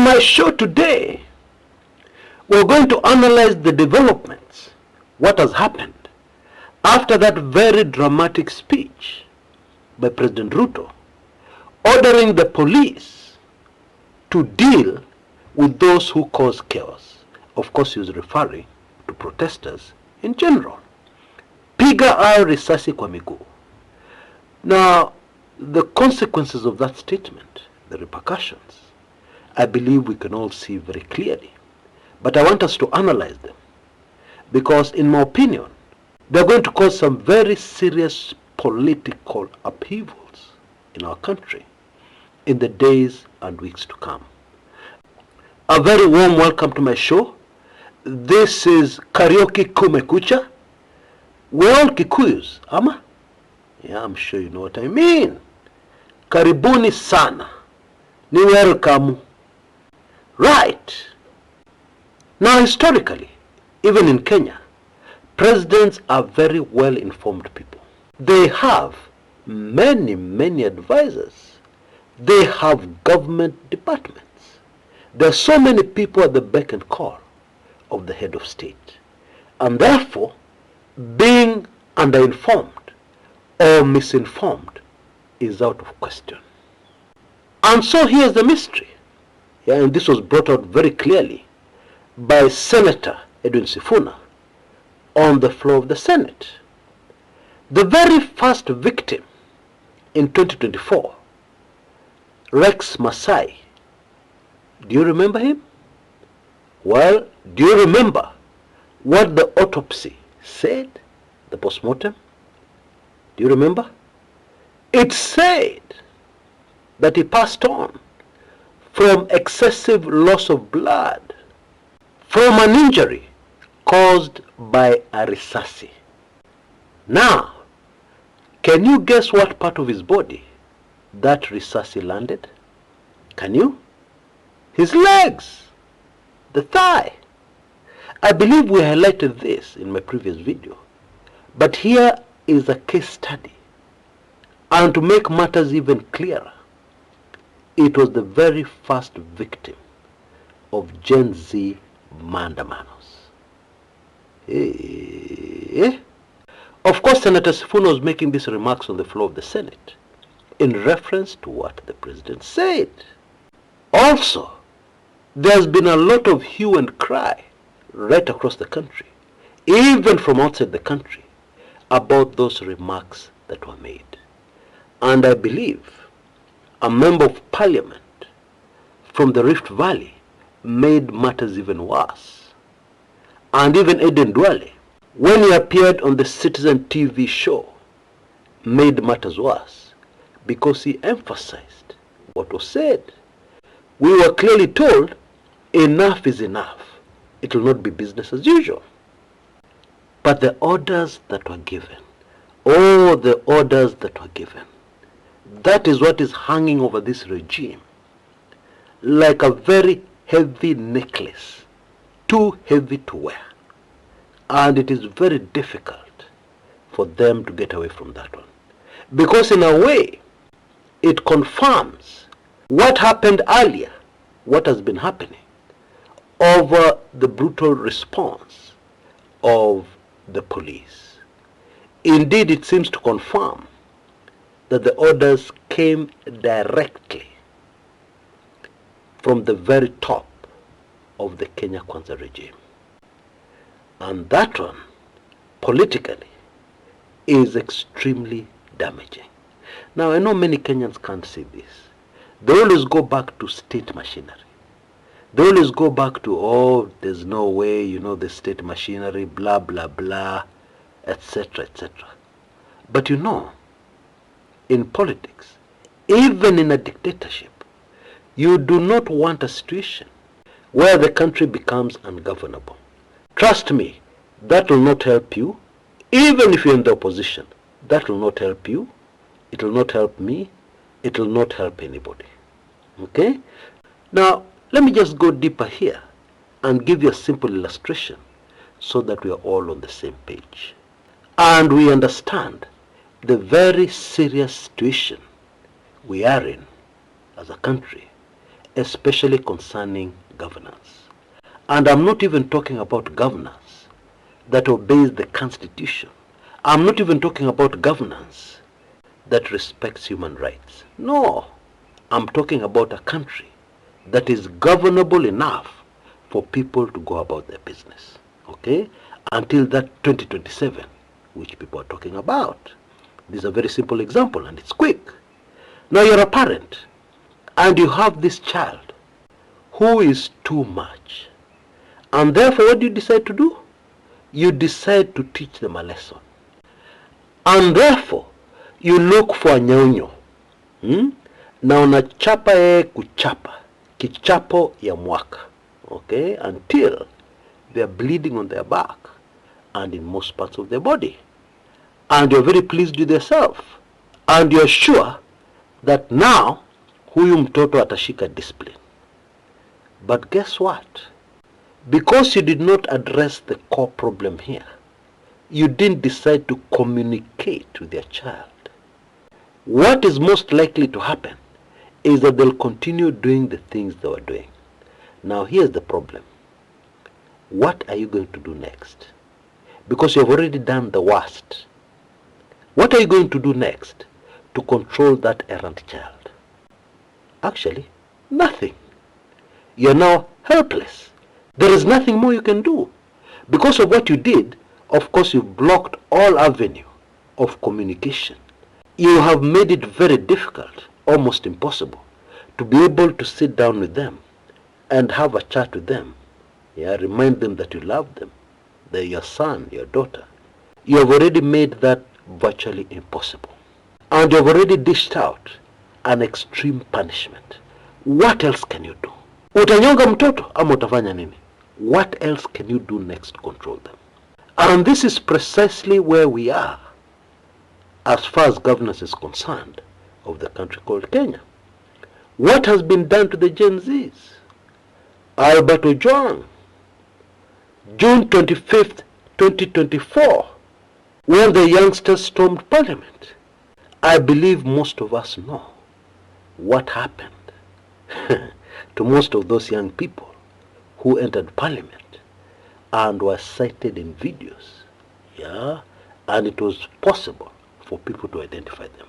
On my show today, we're going to analyze the developments, what has happened after that very dramatic speech by President Ruto, ordering the police to deal with those who cause chaos. Of course, he was referring to protesters in general. Piga au risasi kwa miguu. Now, the consequences of that statement, the repercussions, I believe we can all see very clearly. But I want us to analyze them, because in my opinion, they're going to cause some very serious political upheavals in our country in the days and weeks to come. A very warm welcome to my show. This is Karaoke Kumekucha. We're all Kikuyus, ama? Yeah, I'm sure you know what I mean. Karibuni sana. Ni welcome. Right. Now, historically, even in Kenya, presidents are very well-informed people. They have many advisors. They have government departments. There are so many people at the beck and call of the head of state. And therefore, being underinformed or misinformed is out of question. And so here's the mystery. Yeah, and this was brought out very clearly by Senator Edwin Sifuna on the floor of the Senate. The very first victim in 2024, Rex Masai. Do you remember him? Well, do you remember what the autopsy said, the postmortem? Do you remember? It said that he passed on from excessive loss of blood from an injury caused by a risasi. Now, can you guess what part of his body that risasi landed? Can you? His legs, the thigh. I believe we highlighted this in my previous video, but here is a case study. And to make matters even clearer, it was the very first victim of Gen Z maandamanos. Of course, Senator Sifuna was making these remarks on the floor of the Senate in reference to what the president said. Also, there's been a lot of hue and cry right across the country, even from outside the country, about those remarks that were made. And I believe a member of parliament from the Rift Valley made matters even worse. And even Eden Dwale, when he appeared on the Citizen TV show, made matters worse because he emphasized what was said. We were clearly told, enough is enough. It will not be business as usual. But the orders that were given, the orders that were given, that is what is hanging over this regime like a very heavy necklace, too heavy to wear. And it is very difficult for them to get away from that one. Because in a way, it confirms what happened earlier, what has been happening, over the brutal response of the police. Indeed, it seems to confirm that the orders came directly from the very top of the Kenya Kwanza regime. And that one, politically, is extremely damaging. Now, I know many Kenyans can't see this. They always go back to state machinery. They always go back to, there's no way, the state machinery, blah, blah, blah, etc., etc. But in politics, even in a dictatorship, you do not want a situation where the country becomes ungovernable. Trust me, that will not help you. Even if you're in the opposition, that will not help you. It will not help me. It will not help anybody. Okay? Now, let me just go deeper here and give you a simple illustration so that we are all on the same page. And we understand the very serious situation we are in as a country, especially concerning governance. And I'm not even talking about governance that obeys the Constitution. I'm not even talking about governance that respects human rights. No, I'm talking about a country that is governable enough for people to go about their business, okay? Until that 2027, which people are talking about. This is a very simple example and it's quick. Now you're a parent and you have this child who is too much. And therefore what do you decide to do? You decide to teach them a lesson. And therefore you look for a nyonyo. Na unachapa yeye kuchapa. Kichapo ya mwaka. Okay? Until they are bleeding on their back and in most parts of their body. And you're very pleased with yourself. And you're sure that now huyu mtoto atashika discipline. But guess what? Because you did not address the core problem here, you didn't decide to communicate with your child. What is most likely to happen is that they'll continue doing the things they were doing. Now here's the problem. What are you going to do next? Because you've already done the worst. What are you going to do next to control that errant child? Actually, nothing. You're now helpless. There is nothing more you can do. Because of what you did, of course you've blocked all avenue of communication. You have made it very difficult, almost impossible, to be able to sit down with them and have a chat with them. Yeah, remind them that you love them. They're your son, your daughter. You have already made that virtually impossible. And you have already dished out an extreme punishment. What else can you do? Utanyonga mtoto ama utafanya nini? What else can you do next to control them? And this is precisely where we are as far as governance is concerned of the country called Kenya. What has been done to the Gen Zs? Albert Ojwang, June 25th, 2024, when the youngsters stormed Parliament. I believe most of us know what happened to most of those young people who entered Parliament and were cited in videos. Yeah, and it was possible for people to identify them.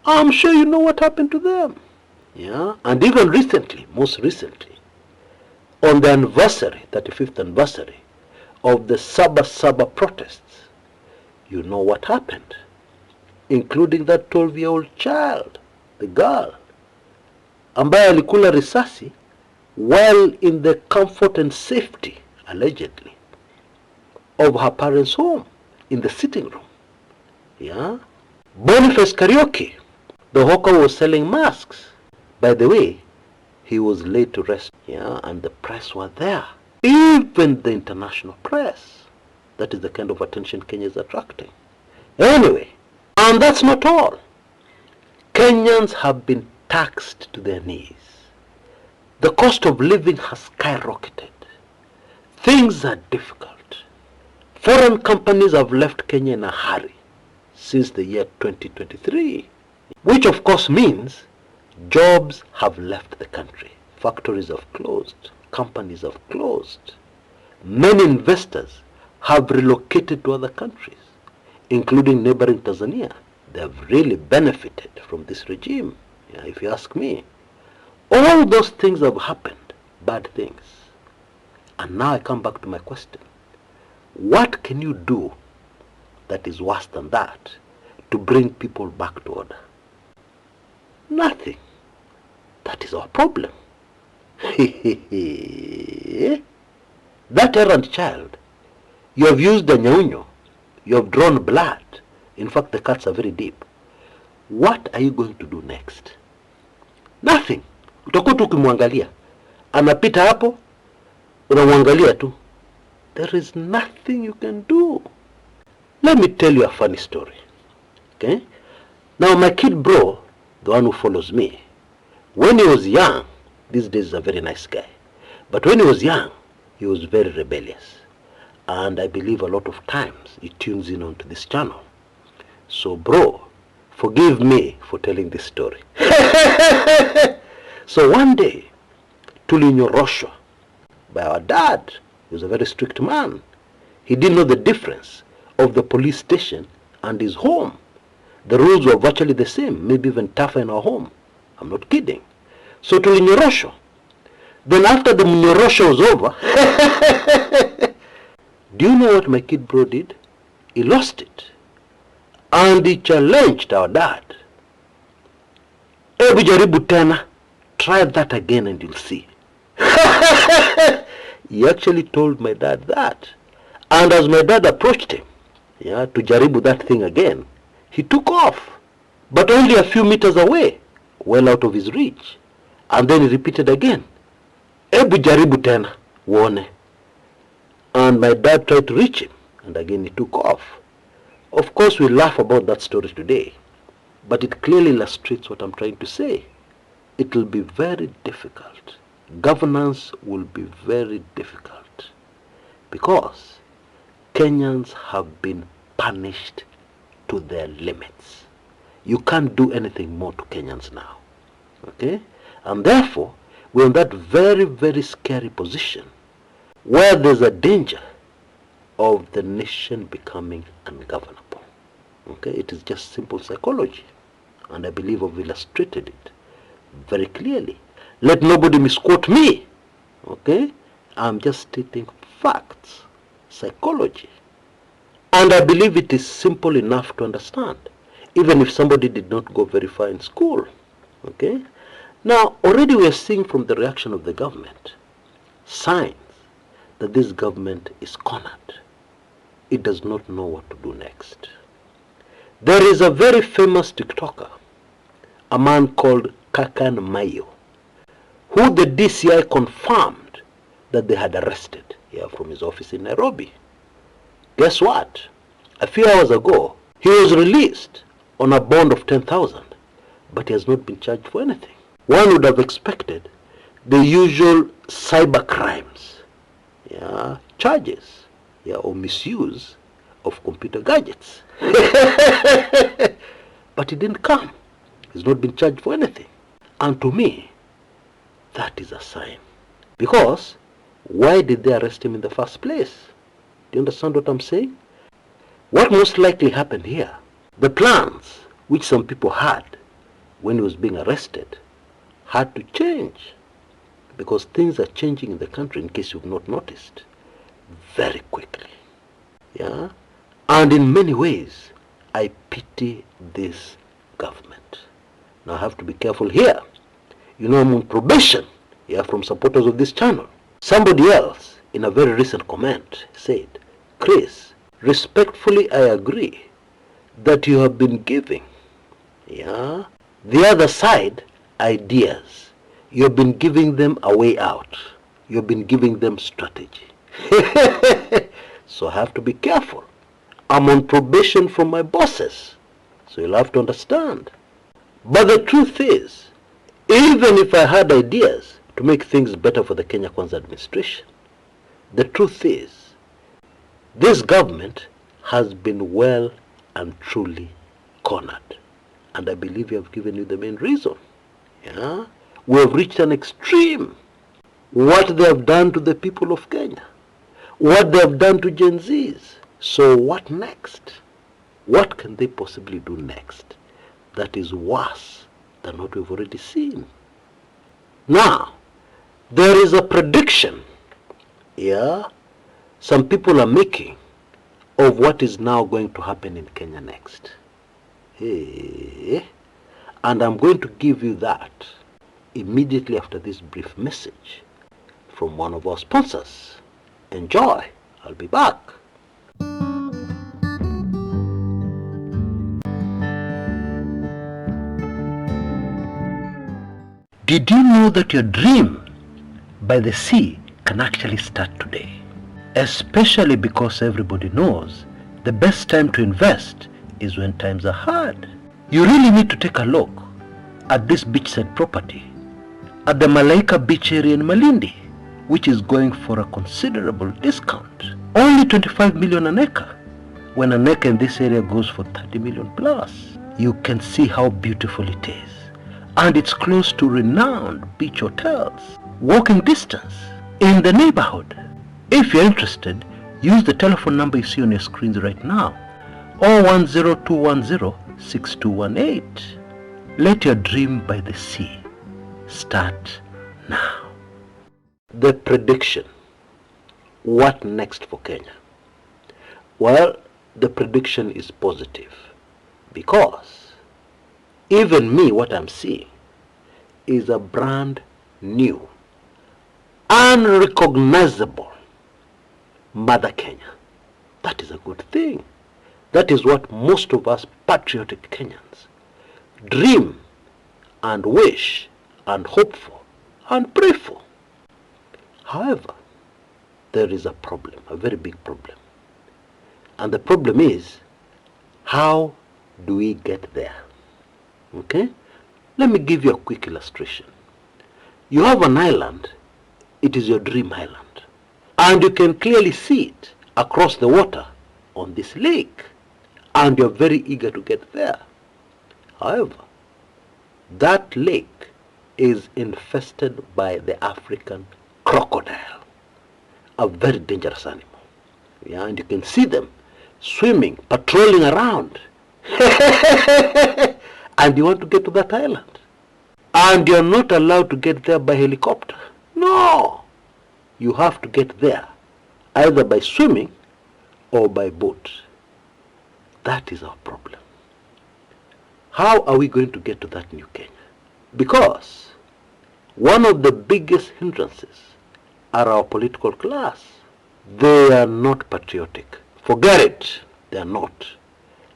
I'm sure you know what happened to them. Yeah, and even recently, most recently, on the anniversary, 35th anniversary of the Saba protests, you know what happened, including that 12-year-old child, the girl, ambaye alikula risasi while in the comfort and safety, allegedly, of her parents' home, in the sitting room. Yeah? Boniface Karaoke, the hawker was selling masks. By the way, he was laid to rest. Yeah, and the press were there. Even the international press. That is the kind of attention Kenya is attracting. Anyway, and that's not all. Kenyans have been taxed to their knees. The cost of living has skyrocketed. Things are difficult. Foreign companies have left Kenya in a hurry since the year 2023, which of course means jobs have left the country. Factories have closed. Companies have closed. Many investors have relocated to other countries, including neighboring Tanzania. They have really benefited from this regime, yeah, if you ask me. All those things have happened, bad things. And now I come back to my question. What can you do that is worse than that to bring people back to order? Nothing. That is our problem. That errant child, you have used the nyaunyo, you have drawn blood. In fact, the cuts are very deep. What are you going to do next? Nothing. Utakuwa tu ukimwangalia. Anapita hapo, unamwangalia tu. There is nothing you can do. Let me tell you a funny story. Okay? Now my kid bro, the one who follows me, when he was young, these days is a very nice guy, but when he was young, he was very rebellious. And I believe a lot of times he tunes in onto this channel. So bro, forgive me for telling this story. So one day, tulinyorosho by our dad. He was a very strict man. He didn't know the difference of the police station and his home. The rules were virtually the same, maybe even tougher in our home. I'm not kidding. So tulinyorosho. Then after the mnyorosho was over, do you know what my kid bro did? He lost it. And he challenged our dad. Ebu jaribu tena. Try that again and you'll see. He actually told my dad that. And as my dad approached him, to jaribu that thing again, he took off. But only a few meters away, well out of his reach. And then he repeated again. Ebu jaribu tena, uone. And my dad tried to reach him, and again he took off. Of course, we laugh about that story today, but it clearly illustrates what I'm trying to say. It will be very difficult. Governance will be very difficult because Kenyans have been punished to their limits. You can't do anything more to Kenyans now. Okay? And therefore, we're in that very, very scary position where there's a danger of the nation becoming ungovernable. Okay? It is just simple psychology. And I believe I've illustrated it very clearly. Let nobody misquote me. Okay? I'm just stating facts. Psychology. And I believe it is simple enough to understand, even if somebody did not go very far in school. Okay? Now, already we are seeing from the reaction of the government signs that this government is cornered. It does not know what to do next. There is a very famous TikToker, a man called Kakan Mayo, who the DCI confirmed that they had arrested from his office in Nairobi. Guess what? A few hours ago, he was released on a bond of 10,000, but he has not been charged for anything. One would have expected the usual cyber crimes, charges, or misuse of computer gadgets. But he didn't come. He's not been charged for anything. And to me, that is a sign. Because why did they arrest him in the first place? Do you understand what I'm saying? What most likely happened here, the plans which some people had when he was being arrested had to change, because things are changing in the country, in case you've not noticed, very quickly. And in many ways, I pity this government. Now I have to be careful here. I'm on probation from supporters of this channel. Somebody else in a very recent comment said, Chris, respectfully I agree that you have been giving the other side ideas. You've been giving them a way out. You've been giving them strategy. So I have to be careful. I'm on probation from my bosses. So you'll have to understand. But the truth is, even if I had ideas to make things better for the Kenya Kwanza administration, the truth is, this government has been well and truly cornered. And I believe we have given you the main reason. We have reached an extreme. What they have done to the people of Kenya. What they have done to Gen Zs. So what next? What can they possibly do next that is worse than what we've already seen? Now, there is a prediction, some people are making of what is now going to happen in Kenya next. And I'm going to give you that immediately after this brief message from one of our sponsors. Enjoy. I'll be back. Did you know that your dream by the sea can actually start today? Especially because everybody knows the best time to invest is when times are hard. You really need to take a look at this beachside property at the Malaika Beach area in Malindi, which is going for a considerable discount. Only 25 million an acre, when an acre in this area goes for 30 million plus. You can see how beautiful it is. And it's close to renowned beach hotels. walking distance, in the neighborhood. If you're interested, use the telephone number you see on your screens right now, or 10210-6218. Let your dream by the sea start now. The prediction. What next for Kenya? Well, the prediction is positive, because even me, what I'm seeing is a brand new, unrecognizable Mother Kenya. That is a good thing. That is what most of us patriotic Kenyans dream and wish and hope for and pray for. However, there is a problem, a very big problem. And the problem is, how do we get there? Okay? Let me give you a quick illustration. You have an island, it is your dream island, and you can clearly see it across the water on this lake, and you're very eager to get there. However, that lake is infested by the African crocodile, a very dangerous animal. Yeah, and you can see them swimming, patrolling around. And you want to get to that island, and you're not allowed to get there by helicopter. No, you have to get there either by swimming or by boat. That is our problem. How are we going to get to that new Kenya? Because one of the biggest hindrances are our political class. They are not patriotic. Forget it. They are not.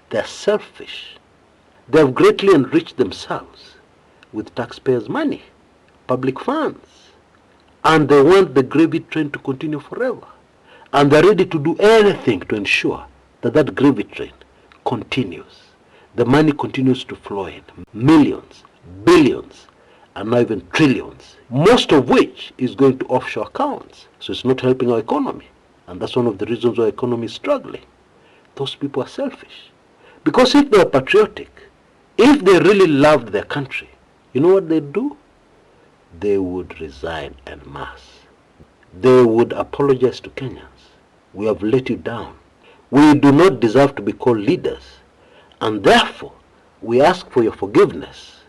They are selfish. They have greatly enriched themselves with taxpayers' money, public funds, and they want the gravy train to continue forever. And they're ready to do anything to ensure that that gravy train continues. The money continues to flow in. Millions, billions, and not even trillions, most of which is going to offshore accounts. So it's not helping our economy. And that's one of the reasons why our economy is struggling. Those people are selfish. Because if they're patriotic, if they really loved their country, you know what they'd do? They would resign en masse. They would apologize to Kenyans. We have let you down. We do not deserve to be called leaders. And therefore, we ask for your forgiveness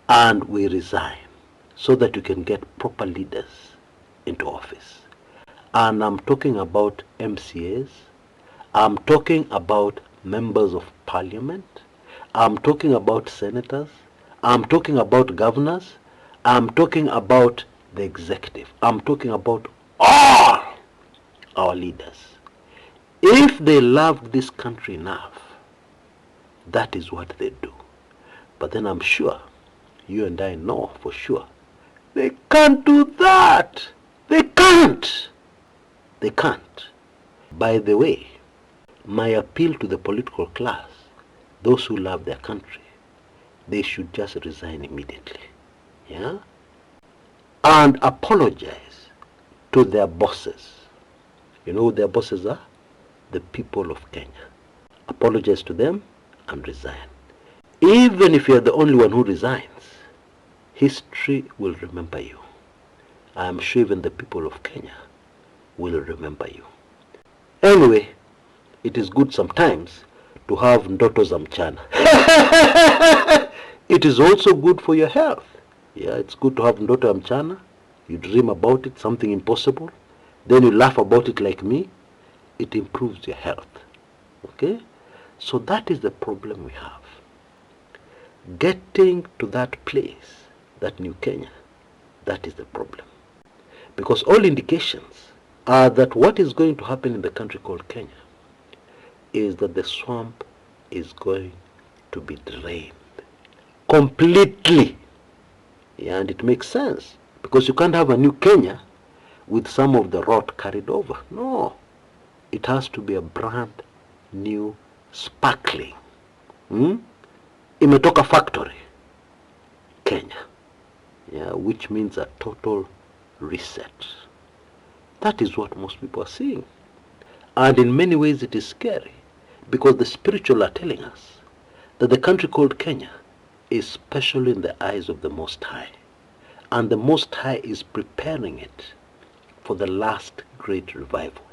and we resign so that you can get proper leaders into office. And I'm talking about MCAs. I'm talking about members of parliament. I'm talking about senators. I'm talking about governors. I'm talking about the executive. I'm talking about all our leaders. If they loved this country enough, that is what they do. But then I'm sure, you and I know for sure, they can't do that. They can't. They can't. By the way, my appeal to the political class, those who love their country, they should just resign immediately. Yeah? And apologize to their bosses. You know who their bosses are? The people of Kenya. Apologize to them and resign. Even if you're the only one who resigns, history will remember you. I am sure even the people of Kenya will remember you. Anyway, it is good sometimes to have ndoto za mchana. It is also good for your health. Yeah, it's good to have ndoto ya mchana. You dream about it, something impossible. Then you laugh about it like me. It improves your health. Okay? So that is the problem we have. Getting to that place, that new Kenya, that is the problem. Because all indications are that what is going to happen in the country called Kenya is that the swamp is going to be drained completely. Yeah, and it makes sense, because you can't have a new Kenya with some of the rot carried over. No, it has to be a brand new, sparkling, imetoka factory Kenya. Yeah, which means a total reset. That is what most people are seeing. And in many ways it is scary, because the spiritual are telling us that the country called Kenya is special in the eyes of the Most High. and the Most High is preparing it for the last great revival.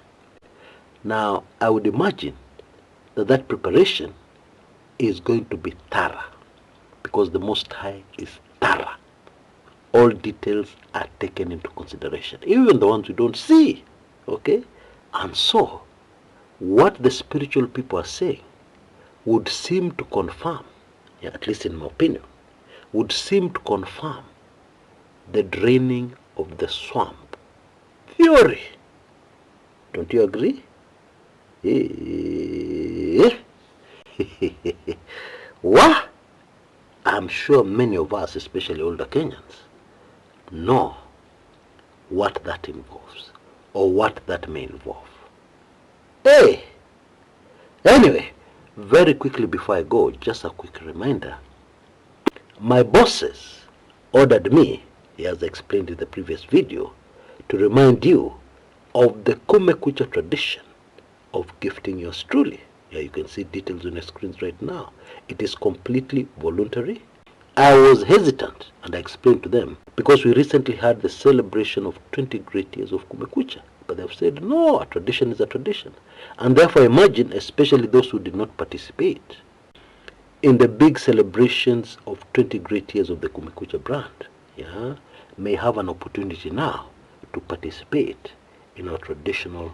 Now, I would imagine that that preparation is going to be thorough, because the Most High is thorough. All details are taken into consideration, even the ones we don't see. Okay? And so, what the spiritual people are saying would seem to confirm, at least in my opinion, would seem to confirm the draining of the swamp theory. Don't you agree? What? I'm sure many of us, especially older Kenyans, know what that involves, or what that may involve. Hey! Anyway, very quickly before I go, just a quick reminder. My bosses ordered me, as I explained in the previous video, to remind you of the Kumekucha tradition of gifting yours truly. Yeah, you can see details on your screens right now. It is completely voluntary. I was hesitant, and I explained to them, because we recently had the celebration of 20 great years of Kumekucha. But they've said, no, a tradition is a tradition. And therefore imagine, especially those who did not participate in the big celebrations of 20 great years of the Kumekucha brand, yeah, may have an opportunity now to participate in our traditional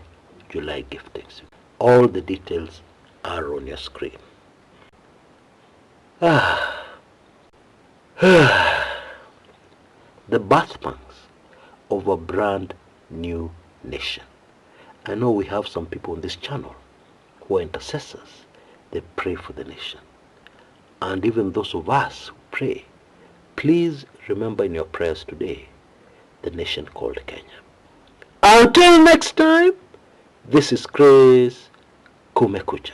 July giftings. All the details are on your screen. The birthmarks of a brand new nation. I know we have some people on this channel who are intercessors. They pray for the nation. And even those of us who pray, please remember in your prayers today the nation called Kenya. Until next time, this is Chris Kumekucha.